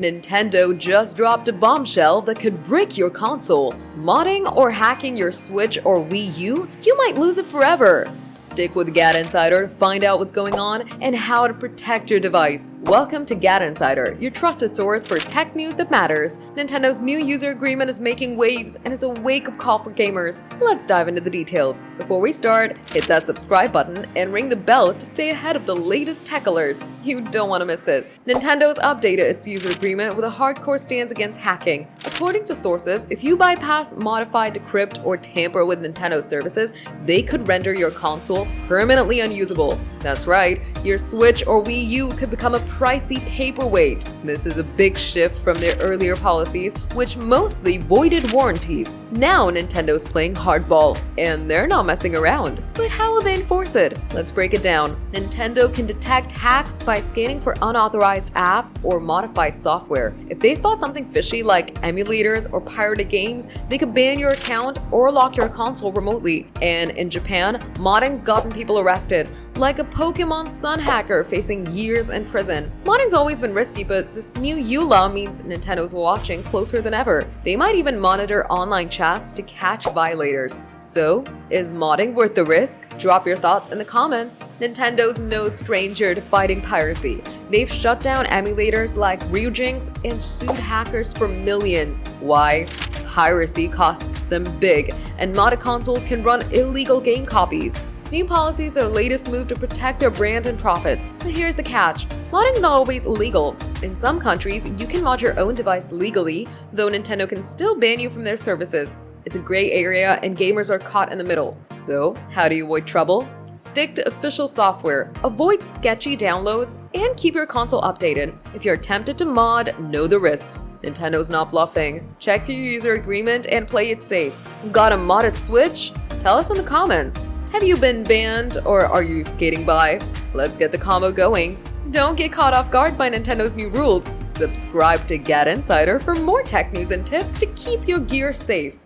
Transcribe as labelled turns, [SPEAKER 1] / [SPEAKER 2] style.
[SPEAKER 1] Nintendo just dropped a bombshell that could break your console. Modding or hacking your Switch or Wii U? You might lose it forever. Stick with GadInsider to find out what's going on and how to protect your device. Welcome to GadInsider, your trusted source for tech news that matters. Nintendo's new user agreement is making waves, and it's a wake-up call for gamers. Let's dive into the details. Before we start, hit that subscribe button and ring the bell to stay ahead of the latest tech alerts. You don't want to miss this. Nintendo's updated its user agreement with a hardcore stance against hacking. According to sources, if you bypass, modify, decrypt, or tamper with Nintendo services, they could render your console permanently unusable. That's right, your Switch or Wii U could become a pricey paperweight. This is a big shift from their earlier policies, which mostly voided warranties. Now Nintendo's playing hardball, and they're not messing around. But how will they enforce it? Let's break it down. Nintendo can detect hacks by scanning for unauthorized apps or modified software. If they spot something fishy like emulators or pirated games, they could ban your account or lock your console remotely. And in Japan, modding's gotten people arrested, like a Pokemon Sun hacker facing years in prison. Modding's always been risky, but this new U law means Nintendo's watching closer than ever. They might even monitor online chats to catch violators. So, is modding worth the risk? Drop your thoughts in the comments. Nintendo's no stranger to fighting piracy. They've shut down emulators like Ryujinx and sued hackers for millions. Why? Piracy costs them big, and modded consoles can run illegal game copies. This new policy is their latest move to protect their brand and profits. But here's the catch. Modding is not always illegal. In some countries, you can mod your own device legally, though Nintendo can still ban you from their services. It's a gray area, and gamers are caught in the middle. So, how do you avoid trouble? Stick to official software, avoid sketchy downloads, and keep your console updated. If you're tempted to mod, know the risks. Nintendo's not bluffing. Check your user agreement and play it safe. Got a modded Switch? Tell us in the comments. Have you been banned, or are you skating by? Let's get the combo going. Don't get caught off guard by Nintendo's new rules. Subscribe to GadInsider for more tech news and tips to keep your gear safe.